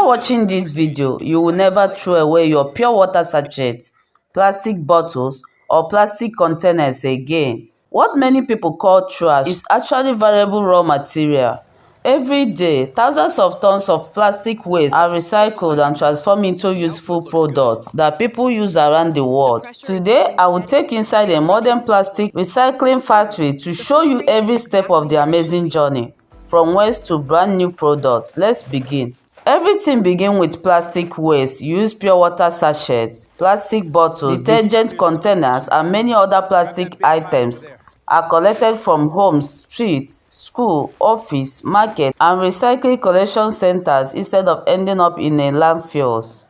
watching this video, you will never throw away your pure water sachets, plastic bottles, or plastic containers again. What many people call trash is actually valuable raw material. Every day, thousands of tons of plastic waste are recycled and transformed into useful products that people use around the world. Today, I will take inside a modern plastic recycling factory to show you every step of the amazing journey, from waste to brand new products. Let's begin. Everything begins with plastic waste. Use pure water sachets, plastic bottles, detergent containers, and many other plastic items are collected from homes, streets, school, office, market, and recycling collection centers instead of ending up in a landfills.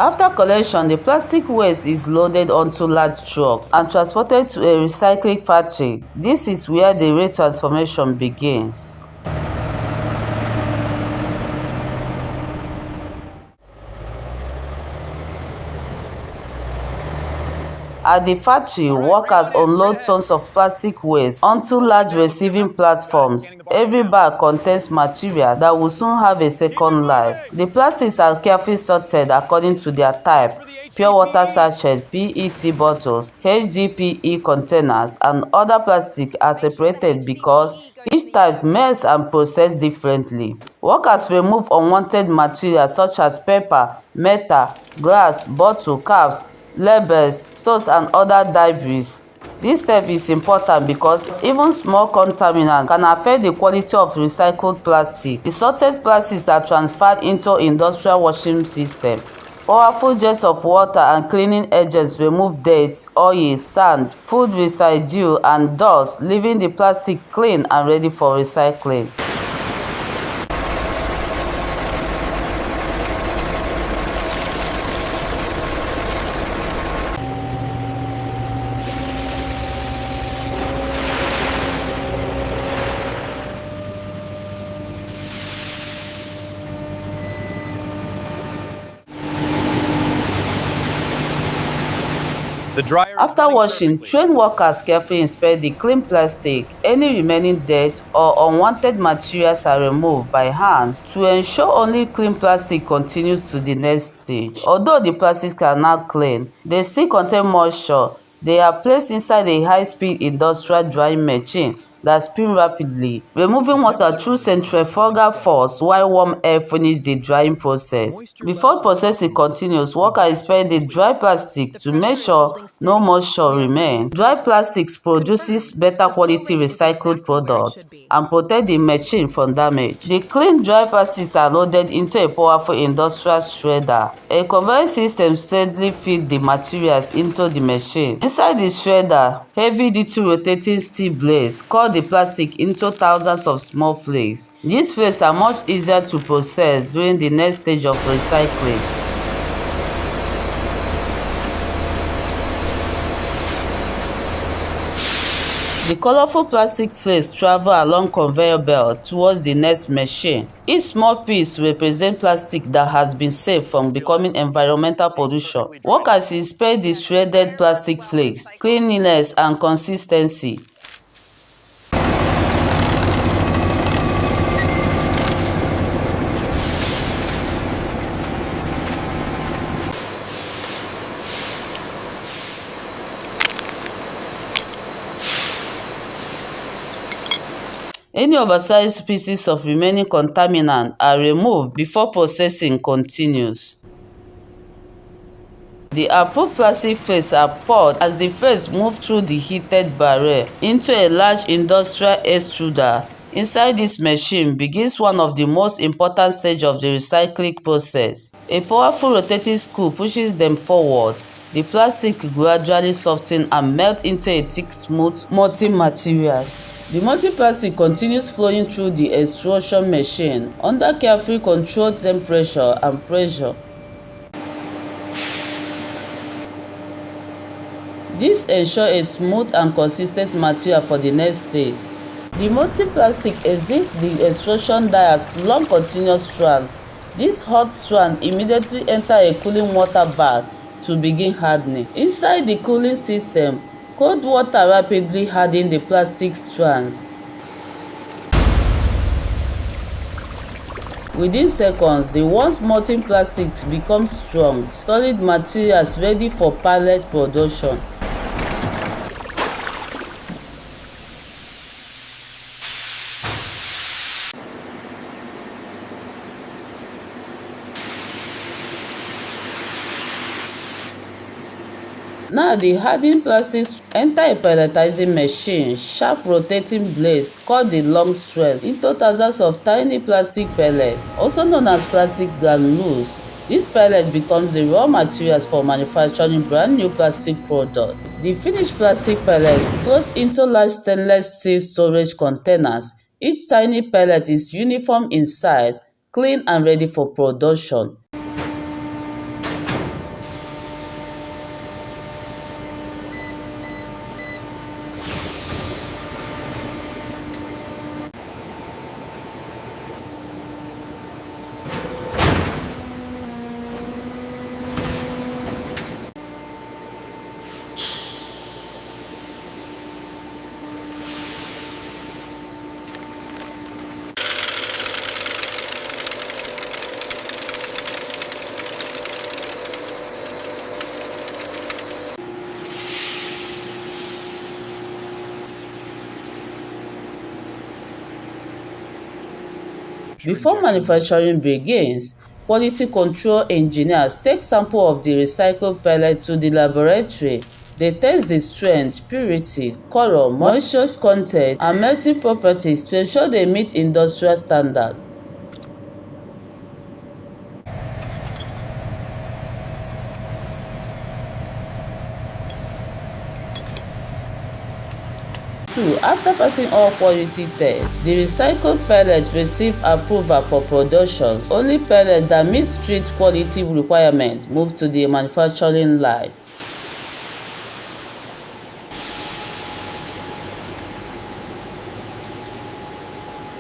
After collection, the plastic waste is loaded onto large trucks and transported to a recycling factory. This is where the real transformation begins. At the factory, workers unload tons of plastic waste onto large receiving platforms. Every bag contains materials that will soon have a second life. The plastics are carefully sorted according to their type: pure water sachets, PET bottles, HDPE containers, and other plastics are separated because each type melts and processed differently. Workers remove unwanted materials such as paper, metal, glass, bottle caps, labels, soaps, and other debris. This step is important because even small contaminants can affect the quality of recycled plastic. The sorted plastics are transferred into industrial washing system. Powerful jets of water and cleaning agents remove dirt, oil, sand, food residue, and dust, leaving the plastic clean and ready for recycling. After washing, trained workers carefully inspect the clean plastic. Any remaining dirt or unwanted materials are removed by hand to ensure only clean plastic continues to the next stage. Although the plastics are now clean, they still contain moisture. They are placed inside a high-speed industrial drying machine that spin rapidly, removing water through centrifugal force while warm air finish the drying process. Before processing continues, workers inspect the dry plastic to make sure no moisture remains. Dry plastics produces better quality recycled products and protect the machine from damage. The clean dry plastics are loaded into a powerful industrial shredder. A conveyor system steadily feeds the materials into the machine. Inside the shredder, heavy-duty rotating steel blades cut the plastic into thousands of small flakes. These flakes are much easier to process during the next stage of recycling. The colorful plastic flakes travel along conveyor belt towards the next machine. Each small piece represents plastic that has been saved from becoming environmental pollution. Workers inspect the shredded plastic flakes, cleanliness, and consistency. Any oversized pieces of remaining contaminant are removed before processing continues. The approved plastic flakes are poured as the flakes move through the heated barrier into a large industrial extruder. Inside this machine begins one of the most important stages of the recycling process. A powerful rotating screw pushes them forward. The plastic gradually softens and melts into a thick, smooth, molten materials. The molten plastic continues flowing through the extrusion machine under carefully controlled temperature and pressure. This ensures a smooth and consistent material for the next stage. The molten plastic exits the extrusion die as long continuous strands. These hot strands immediately enter a cooling water bath to begin hardening. Inside the cooling system, Cold water rapidly hardens the plastic strands. Within seconds, the once molten plastics become strong, solid materials ready for pallet production. Now the hardened plastics enter a pelletizing machine. Sharp rotating blades cut the long strands into thousands of tiny plastic pellets, also known as plastic granules. This pellet becomes the raw materials for manufacturing brand new plastic products. The finished plastic pellet flows into large stainless steel storage containers. Each tiny pellet is uniform in size, clean and ready for production. Before manufacturing begins, quality control engineers take sample of the recycled pellet to the laboratory. They test the strength, purity, color, moisture content, and melting properties to ensure they meet industrial standards. After passing all quality tests, the recycled pellets receive approval for production. Only pellets that meet strict quality requirements move to the manufacturing line.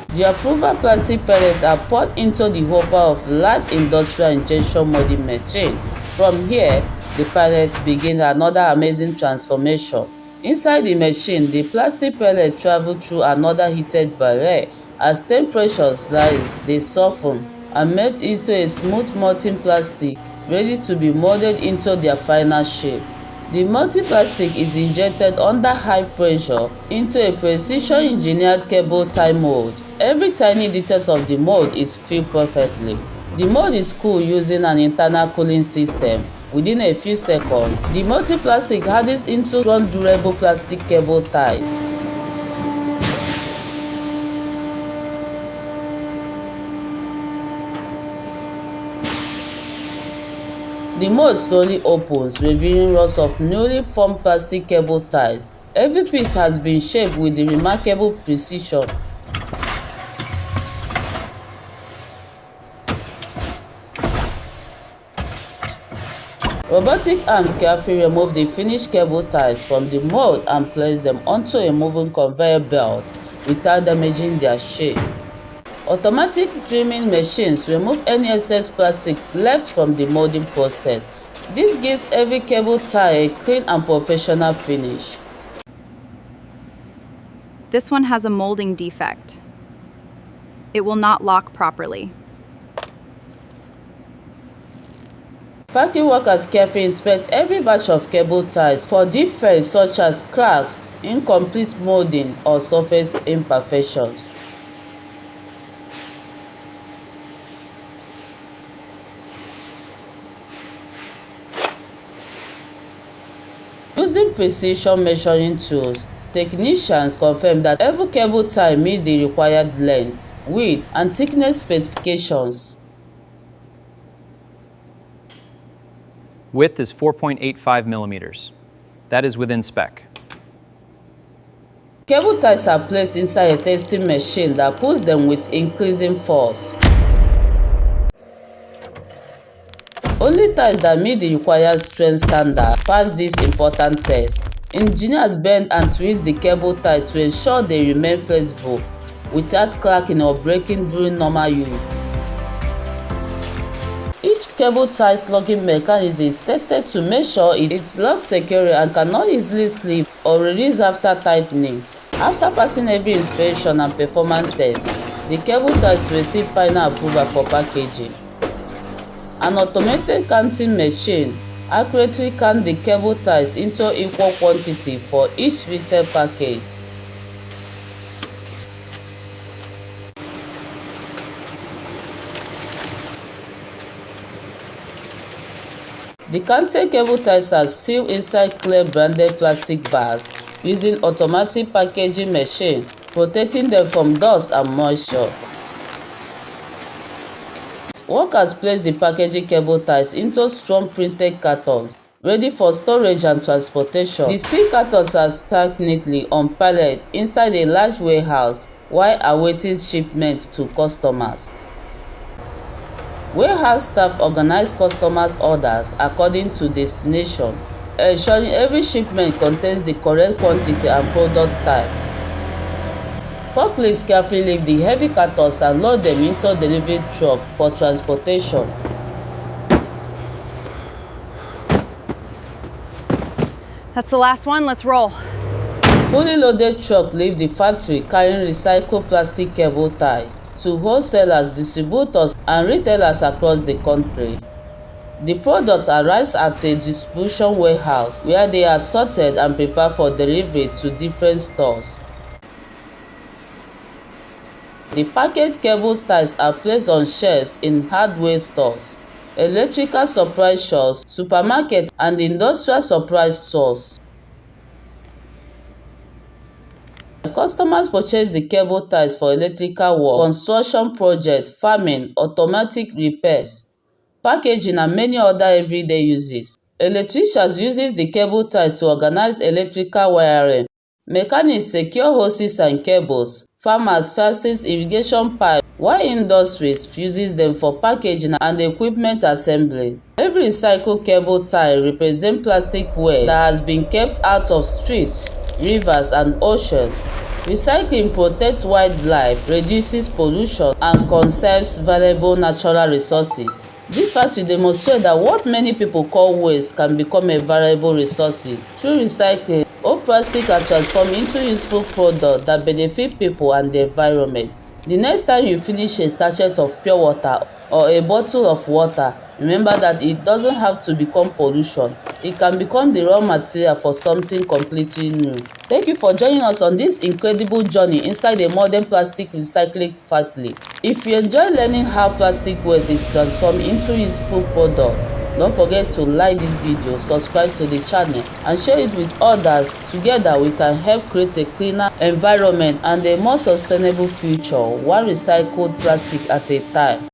The approved plastic pellets are poured into the hopper of large industrial injection molding machine. From here, the pellets begin another amazing transformation. Inside the machine, the plastic pellets travel through another heated barrier. As temperatures rise, they soften and melt into a smooth molten plastic, ready to be molded into their final shape. The molten plastic is injected under high pressure into a precision-engineered cable tie mold. Every tiny detail of the mold is filled perfectly. The mold is cooled using an internal cooling system. Within a few seconds, the molten plastic hardens into strong, durable plastic cable ties. The mold slowly opens, revealing rows of newly formed plastic cable ties. Every piece has been shaped with the remarkable precision. Robotic arms carefully remove the finished cable ties from the mold and place them onto a moving conveyor belt without damaging their shape. Automatic trimming machines remove any excess plastic left from the molding process. This gives every cable tie a clean and professional finish. This one has a molding defect. It will not lock properly. Factory workers carefully inspect every batch of cable ties for defects such as cracks, incomplete molding, or surface imperfections. Using precision measuring tools, technicians confirm that every cable tie meets the required length, width, and thickness specifications. Width is 4.85 millimeters. That is within spec. Cable ties are placed inside a testing machine that pulls them with increasing force. Only ties that meet the required strength standard pass this important test. Engineers bend and twist the cable tie to ensure they remain flexible without cracking or breaking during normal use. Each cable ties locking mechanism is tested to make sure it locks securely and cannot easily slip or release after tightening. After passing every inspection and performance test, the cable ties receive final approval for packaging. An automated counting machine accurately counts the cable ties into equal quantity for each retail package. The counted cable ties are sealed inside clear branded plastic bags using automatic packaging machine, protecting them from dust and moisture. Workers place the packaging cable ties into strong printed cartons, ready for storage and transportation. The steel cartons are stacked neatly on pallets inside a large warehouse while awaiting shipment to customers. Warehouse staff organize customers' orders according to destination, ensuring every shipment contains the correct quantity and product type. Forklifts carefully lift the heavy cartons and load them into delivery truck for transportation. That's the last one, let's roll. Fully loaded truck leave the factory carrying recycled plastic cable ties to wholesalers, distributors, and retailers across the country. The products arrive at a distribution warehouse where they are sorted and prepared for delivery to different stores. The packaged cable ties are placed on shelves in hardware stores, electrical supply shops, supermarkets, and industrial supply stores. Customers purchase the cable ties for electrical work, construction projects, farming, automatic repairs, packaging, and many other everyday uses. Electricians use the cable ties to organize electrical wiring. Mechanics secure hoses and cables. Farmers fasten irrigation pipes, while industries uses them for packaging and equipment assembly. Every recycled cable tie represents plastic waste that has been kept out of streets, rivers, and oceans. Recycling protects wildlife, reduces pollution, and conserves valuable natural resources. This factory demonstrates that what many people call waste can become a valuable resources. Through recycling, old plastic are transformed into useful products that benefit people and the environment. The next time you finish a sachet of pure water or a bottle of water, remember that it doesn't have to become pollution. It can become the raw material for something completely new. Thank you for joining us on this incredible journey inside a modern plastic recycling factory. If you enjoy learning how plastic waste is transformed into useful product, don't forget to like this video, subscribe to the channel, and share it with others. Together we can help create a cleaner environment and a more sustainable future, one recycled plastic at a time.